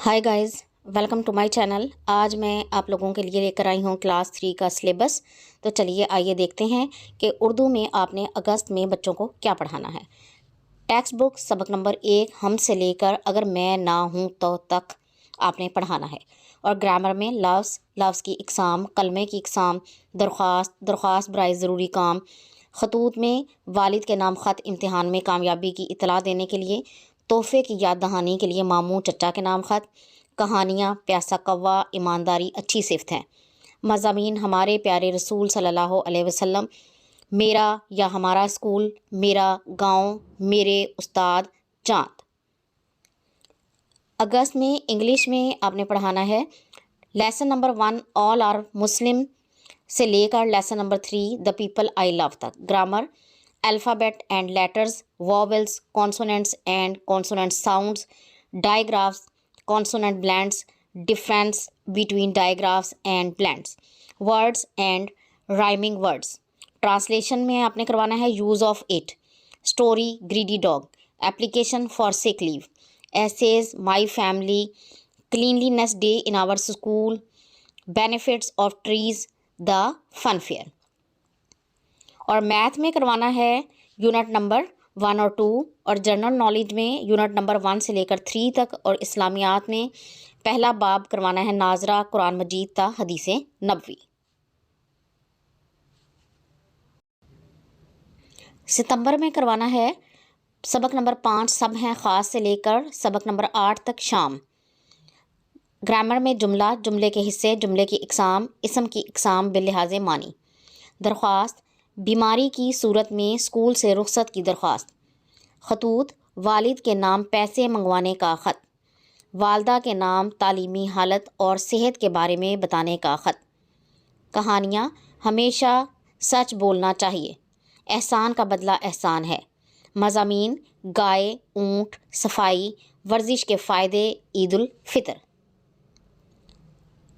Hi guys, welcome to my channel. आज मैं आप लोगों के लिए लेकर आई हूँ क्लास 3 का सिलेबस। तो चलिए आइए देखते हैं कि उर्दू में आपने अगस्त में बच्चों को क्या पढ़ाना है। टेक्स्ट बुक सबक नंबर 1 हम से लेकर अगर मैं ना हूँ तो तक आपने पढ़ाना है। और ग्रामर में लफ्ज़ की इकसाम, कलमे की इकसाम, दरख्वास्त बराए ज़रूरी काम, खतूत में वालिद के नाम ख़त इम्तिहान में कामयाबी की इतला देने के लिए, तोहफ़े की याद दहानी के लिए मामू चचा के नाम ख़त, कहानियाँ, प्यासा कौवा, ईमानदारी अच्छी सिफ़त हैं, मज़ामीन हमारे प्यारे रसूल सल्लल्लाहु अलैहि वसल्लम, मेरा या हमारा स्कूल, मेरा गांव, मेरे उस्ताद, चाँद। अगस्त में इंग्लिश में आपने पढ़ाना है lesson number 1 all are Muslim से लेकर lesson number 3 the people I love तक। Grammar, alphabet and letters, vowels, consonants and consonant sounds, digraphs, consonant blends, difference between digraphs and blends, words and rhyming words. Translation में आपने करवाना है use of it, story greedy dog, application for sick leave, essays my family, cleanliness day in our school, benefits of trees, the fun fair. और math में करवाना है unit number 1 और 2, और जनरल नॉलेज में यूनिट नंबर 1 से लेकर 3 तक, और इस्लामियात में पहला बाब करवाना है नाजरा, कुरान मजीद ता हदीसे नबवी। सितंबर में करवाना है सबक नंबर 5 सब हैं ख़ास से लेकर सबक नंबर 8 तक शाम। ग्रामर में जुमला, जुमले के हिस्से, जुमले की इकसाम, इसम की इकसाम बिलिहाज मानी। दरख्वास्त, बीमारी की सूरत में स्कूल से रुखसत की दरख्वास्त। खतूत, वालिद के नाम पैसे मंगवाने का ख़त, वालदा के नाम तालीमी हालत और सेहत के बारे में बताने का ख़त। कहानियाँ, हमेशा सच बोलना चाहिए, एहसान का बदला एहसान है। मज़ामीन, गाय, ऊँट, सफाई, वर्जिश के फ़ायदे, ईद उल फ़ितर।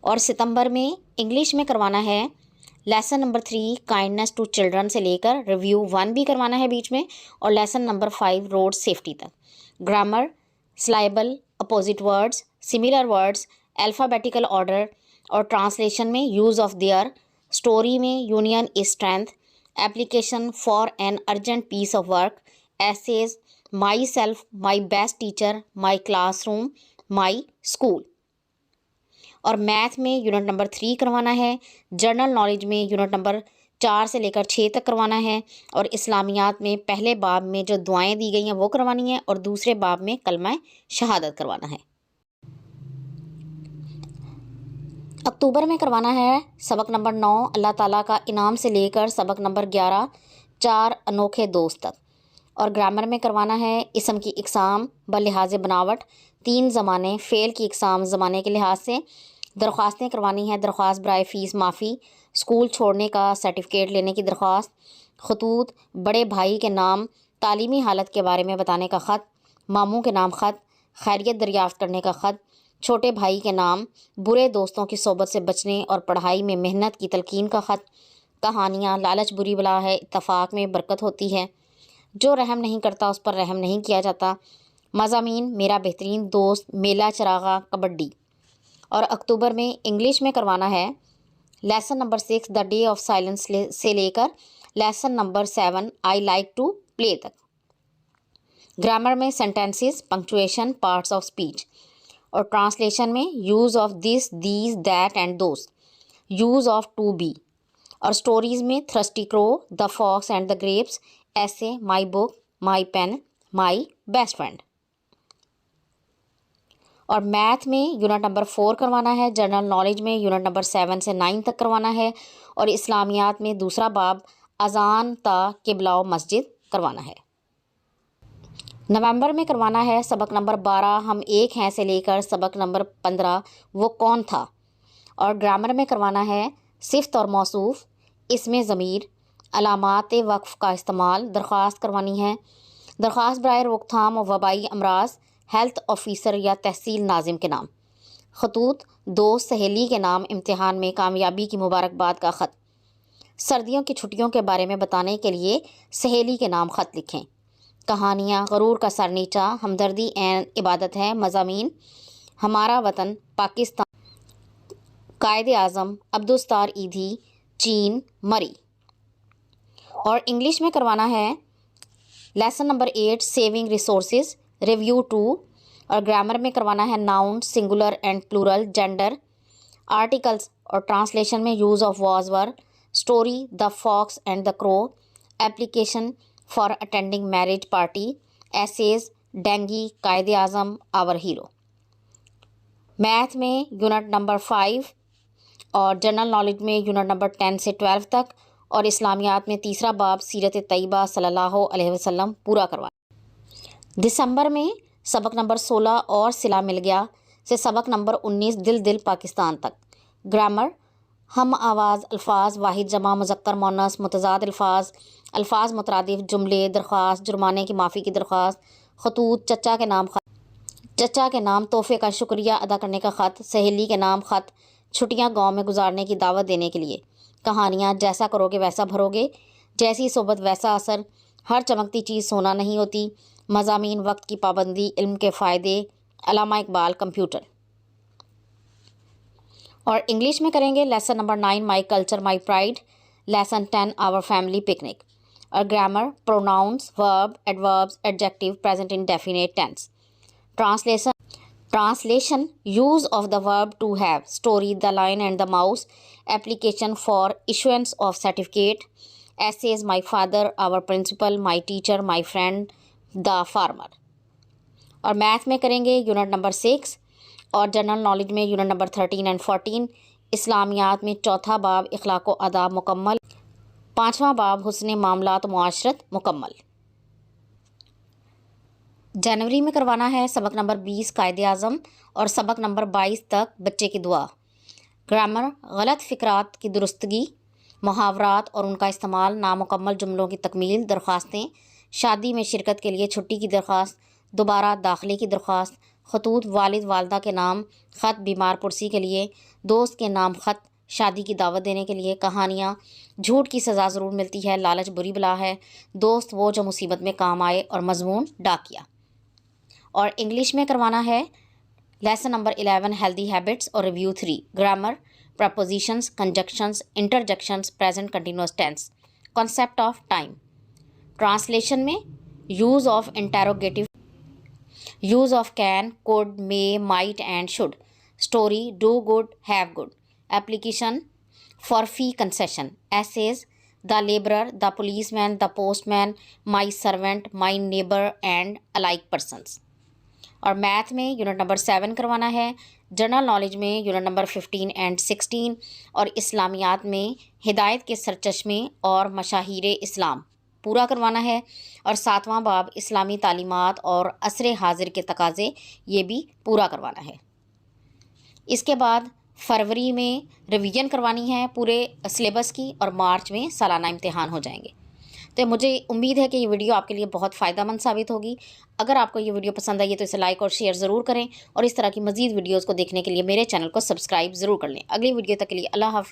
और सितंबर में इंग्लिश में करवाना है lesson number 3 kindness to children से लेकर रिव्यू 1 भी करवाना है बीच में, और लेसन नंबर 5 रोड सेफ्टी तक। Grammar, syllable, opposite words, similar words, alphabetical order, और ट्रांसलेशन में यूज़ ऑफ देयर, स्टोरी में union is strength, application for an urgent piece of work, essays, myself, my best teacher, my classroom, my school. और math में unit number 3 करवाना है, general knowledge में unit number 4 से लेकर 6 तक करवाना है, और इस्लामियात में पहले बाब में जो दुआएं दी गई हैं वो करवानी है, और दूसरे बाब में कलमा शहादत करवाना है। अक्टूबर में करवाना है सबक नंबर 9 अल्लाह ताला का इनाम से लेकर सबक नंबर 11 4 अनोखे दोस्त तक। और ग्रामर में करवाना है इसम की इकसाम बलिहाज बनावट, 3 ज़माने, फ़ेल की इकसाम ज़माने के लिहाज से। दरख्वास्तें करवानी है दरख्वास्त बराए फ़ीस माफ़ी, स्कूल छोड़ने का सर्टिफिकेट लेने की दरख्वास्त, खतूत, बड़े भाई के नाम, तालीमी हालत के बारे में बताने का ख़त, मामू के नाम ख़त, खैरियत दरियाफ़्त करने का ख़त, छोटे भाई के नाम, बुरे दोस्तों की सोबत से बचने और पढ़ाई में मेहनत की तलकीन का ख़त। कहानियाँ, लालच बुरी बला है, इत्तफ़ाक़ में बरकत होती है, जो रहम नहीं करता उस पर रहम नहीं किया जाता। मज़ामीन, मेरा बेहतरीन दोस्त, मेला चरागा, कबड्डी। और अक्टूबर में इंग्लिश में करवाना है lesson number 6 the day of silence से लेकर lesson number 7 I like to play तक। ग्रामर में sentences, punctuation, parts of speech, और ट्रांसलेशन में use of this, these, that and those, use of to be. और स्टोरीज़ में thirsty crow, the fox and the grapes, essays, my book, my pen, my best friend. और math में unit number 4 करवाना है, general knowledge में unit number 7 से 9 तक करवाना है, और इस्लामियात में दूसरा बाब अजान ता किबलाओ मस्जिद करवाना है। नवंबर में करवाना है सबक नंबर 12 हम एक हैं से लेकर सबक नंबर 15 वो कौन था। और ग्रामर में करवाना है सिफ़त और मौसूफ, इसमें ज़मीर, अलामात वक्फ़ का इस्तेमाल, दरख्वास्त करवानी है, दरख्वास्त बराए रोकथाम और वबाई अमराज, हेल्थ ऑफिसर या तहसील नाजिम के नाम, खतूत, दोस्त सहेली के नाम, इम्तिहान में कामयाबी की मुबारकबाद का ख़त, सर्दियों की छुट्टियों के बारे में बताने के लिए सहेली के नाम ख़त लिखें। कहानियाँ, गरूर का सर नीचा, हमदर्दी एन इबादत है, मज़ामीन, ہمارا وطن پاکستان، قائد اعظم عبدالستار ایدھی، چین مری۔ اور انگلش میں کروانا ہے lesson number 8 saving resources review 2، اور گرامر میں کروانا ہے noun singular and plural gender, articles اور ٹرانسلیشن میں use of was were, story the fox and the crow, application for attending marriage party, essays dengue Quaid-e-Azam our hero. Math میں unit number 5 اور general knowledge میں unit number 10 سے 12 تک، اور اسلامیات میں تیسرا باب سیرت طیبہ صلی اللہ علیہ وسلم پورا کروانا۔ دسمبر میں سبق نمبر 16 اور صلہ مل گیا سے سبق نمبر 19 دل دل پاکستان تک۔ گرامر، ہم آواز الفاظ، واحد جمع مذکر مؤنث، متضاد الفاظ، الفاظ مترادف، جملے، درخواست، جرمانے کی معافی کی درخواست، خطوط، چچا کے نام خط، چچا کے نام، تحفے کا شکریہ ادا کرنے کا خط، سہیلی کے نام خط، چھٹیاں گاؤں میں گزارنے کی دعوت دینے کے لیے، کہانیاں، جیسا کرو گے ویسا بھرو گے، جیسی صحبت ویسا اثر، ہر چمکتی چیز سونا نہیں ہوتی، مضامین، وقت کی پابندی، علم کے فائدے، علامہ اقبال، کمپیوٹر۔ اور انگلش میں کریں گے lesson number 9 my culture my pride, lesson 10 our family picnic. اور grammar, pronouns, verb, adverbs, adjective, present indefinite tense. Translation use of the verb to have, story the lion and the mouse, application for issuance of certificate, essays my father, our principal, my teacher, my friend, the farmer. اور math میں کریں گے unit number 6 اور general knowledge میں unit number 13 and 14، اسلامیات میں چوتھا باب اخلاق و آداب مکمل، پانچواں باب حسن معاملات و معاشرت مکمل۔ جنوری میں کروانا ہے سبق نمبر 20 قائد اعظم اور سبق نمبر 22 تک بچے کی دعا۔ گرامر، غلط فکرات کی درستگی، محاورات اور ان کا استعمال، نامکمل جملوں کی تکمیل، درخواستیں، شادی میں شرکت کے لیے چھٹی کی درخواست، دوبارہ داخلے کی درخواست، خطوط، والد والدہ کے نام خط، بیمار پرسی کے لیے، دوست کے نام خط، شادی کی دعوت دینے کے لیے، کہانیاں، جھوٹ کی سزا ضرور ملتی ہے، لالچ بری بلا ہے، دوست وہ جو مصیبت میں کام آئے، اور مضمون ڈاکیا۔ اور انگلش میں کروانا ہے لیسن نمبر 11 ہیلدی ہیبٹس اور review 3۔ Grammar, prepositions, conjunctions, interjections, present continuous tense, concept of time. Translation میں use of interrogative, use of can, could, may, might and should, story, do good, have good, application for fee concession, essays, the labourer, the policeman, the postman, my servant, my neighbour and alike persons. اور math میں unit number 7 کروانا ہے، general knowledge میں unit number 15 and 16، اور اسلامیات میں ہدایت کے سرچشمے اور مشاہیر اسلام پورا کروانا ہے، اور 7واں باب اسلامی تعلیمات اور عصر حاضر کے تقاضے، یہ بھی پورا کروانا ہے۔ اس کے بعد فروری میں ریویژن کروانی ہے پورے سلیبس کی، اور مارچ میں سالانہ امتحان ہو جائیں گے۔ تو مجھے امید ہے کہ یہ ویڈیو آپ کے لیے بہت فائدہ مند ثابت ہوگی۔ اگر آپ کو یہ ویڈیو پسند آئی ہے تو اسے لائک اور شیئر ضرور کریں، اور اس طرح کی مزید ویڈیوز کو دیکھنے کے لیے میرے چینل کو سبسکرائب ضرور کر لیں۔ اگلی ویڈیو تک کے لیے اللہ حافظ۔